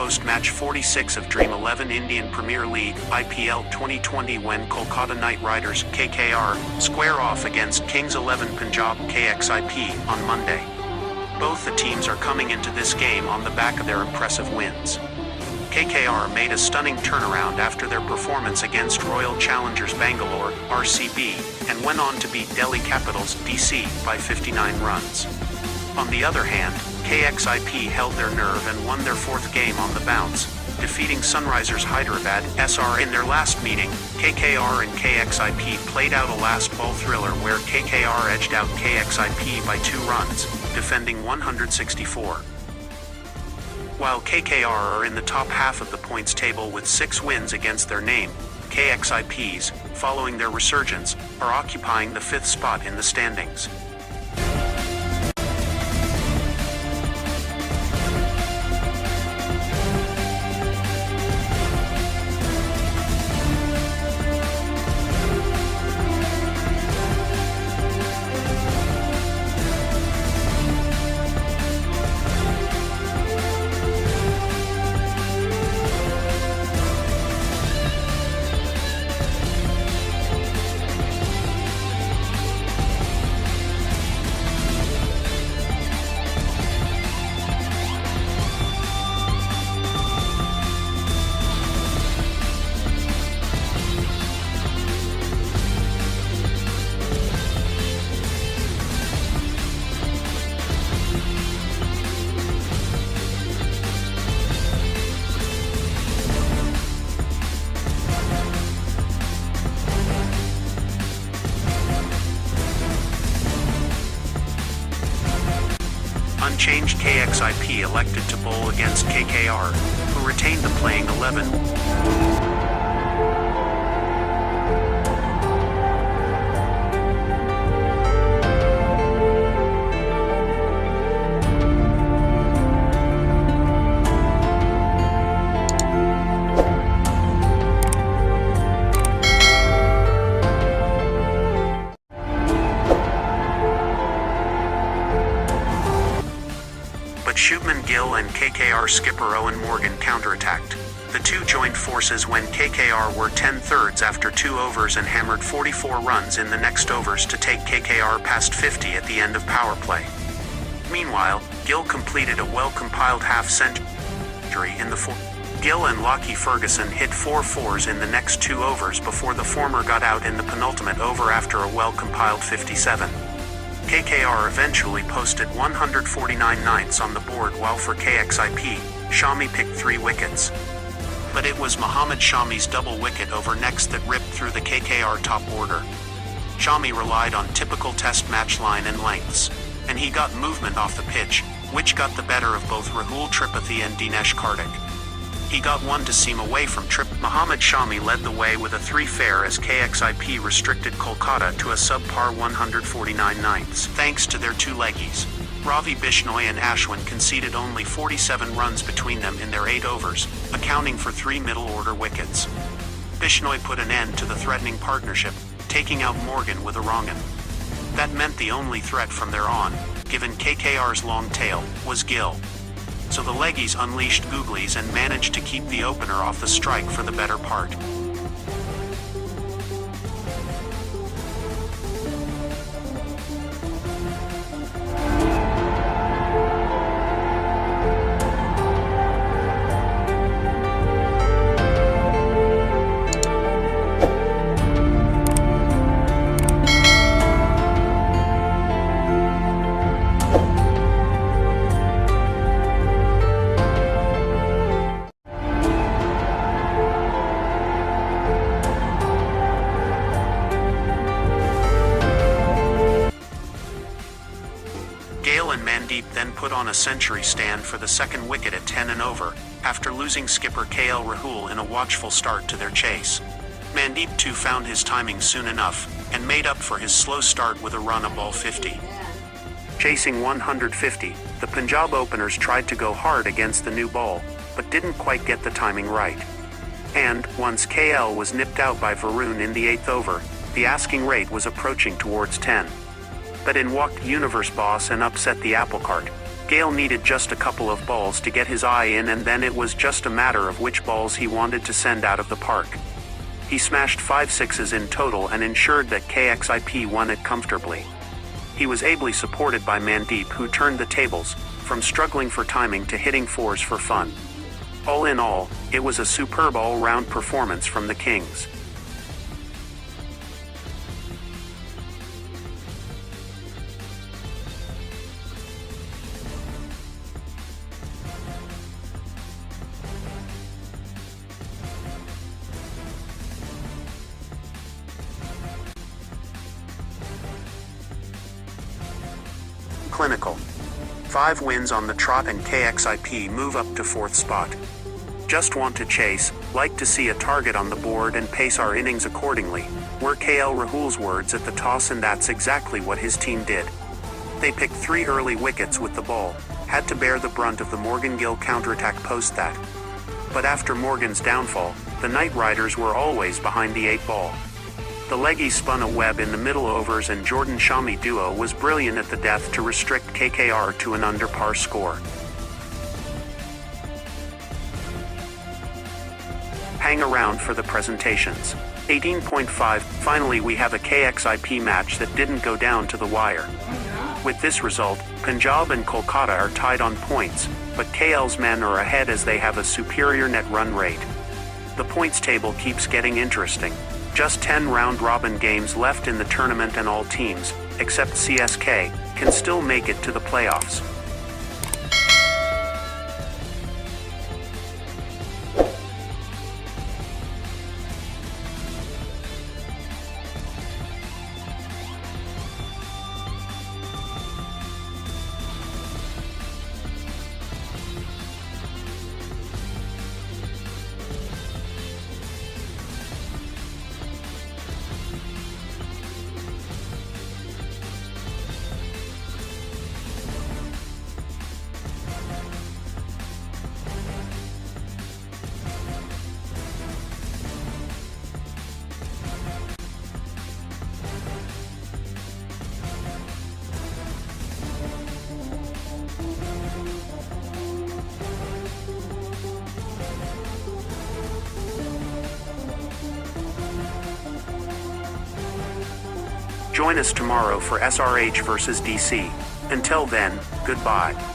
post-match 46 of Dream11 Indian Premier League, IPL 2020 when Kolkata Knight Riders, KKR, square off against Kings 11 Punjab KXIP on Monday. Both the teams are coming into this game on the back of their impressive wins. KKR made a stunning turnaround after their performance against Royal Challengers Bangalore, RCB, and went on to beat Delhi Capitals, DC, by 59 runs. On the other hand, KXIP held their nerve and won their fourth game on the bounce, defeating Sunrisers Hyderabad, SR in their last meeting. KKR and KXIP played out a last ball thriller where KKR edged out KXIP by 2 runs, defending 164. While KKR are in the top half of the points table with 6 wins against their name, KXIPs, following their resurgence, are occupying the 5th spot in the standings. Unchanged, KXIP elected to bowl against KKR, who retained the playing 11. Shubman, Gill and KKR skipper Eoin Morgan counterattacked. The two joined forces when KKR were 10-thirds after 2 overs and hammered 44 runs in the next overs to take KKR past 50 at the end of power play. Meanwhile, Gill completed a well-compiled half-century in the 4th. Gill and Lockie Ferguson hit 4 fours in the next 2 overs before the former got out in the penultimate over after a well-compiled 57. KKR eventually posted 149 ninths on the board, while for KXIP, Shami picked 3 wickets. But it was Mohammed Shami's double wicket over next that ripped through the KKR top order. Shami relied on typical test match line and lengths, and he got movement off the pitch, which got the better of both Rahul Tripathi and Dinesh Karthik. He got one to seam away from Mohammed Shami led the way with a 3 fair as KXIP restricted Kolkata to a subpar 149 ninths. Thanks to their 2 leggies, Ravi, Bishnoi and Ashwin conceded only 47 runs between them in their 8 overs, accounting for 3 middle-order wickets. Bishnoi put an end to the threatening partnership, taking out Murugan with a wrong'un. That meant the only threat from there on, given KKR's long tail, was Gill. So the leggies unleashed googlies and managed to keep the opener off the strike for the better part. Gayle and Mandeep then put on a century stand for the second wicket at 10 and over, after losing skipper Rahul in a watchful start to their chase. Mandeep too found his timing soon enough, and made up for his slow start with a Rana ball 50. Chasing 150, the Punjab openers tried to go hard against the new ball, but didn't quite get the timing right. And, once KL was nipped out by Varun in the 8th over, the asking rate was approaching towards 10. But in walked Universe Boss and upset the apple cart. Gayle needed just a couple of balls to get his eye in, and then it was just a matter of which balls he wanted to send out of the park. He smashed 5 sixes in total and ensured that KXIP won it comfortably. He was ably supported by Mandeep, who turned the tables, from struggling for timing to hitting fours for fun. All in all, it was a superb all-round performance from the Kings. Clinical. 5 wins on the trot and KXIP move up to 4th spot. Just want to chase, like to see a target on the board and pace our innings accordingly, were Rahul's words at the toss, and that's exactly what his team did. They picked 3 early wickets with the ball, had to bear the brunt of the Murugan Gill counterattack post that. But after Morgan's downfall, the Knight Riders were always behind the 8 ball. The leggies spun a web in the middle overs, and Jordan-Shami duo was brilliant at the death to restrict KKR to an under par score. Hang around for the presentations. 18.5. Finally, we have a KXIP match that didn't go down to the wire. With this result, Punjab and Kolkata are tied on points, but KL's men are ahead as they have a superior net run rate. The points table keeps getting interesting. Just 10 round-robin games left in the tournament, and all teams, except CSK, can still make it to the playoffs. Join us tomorrow for SRH vs DC. Until then, goodbye.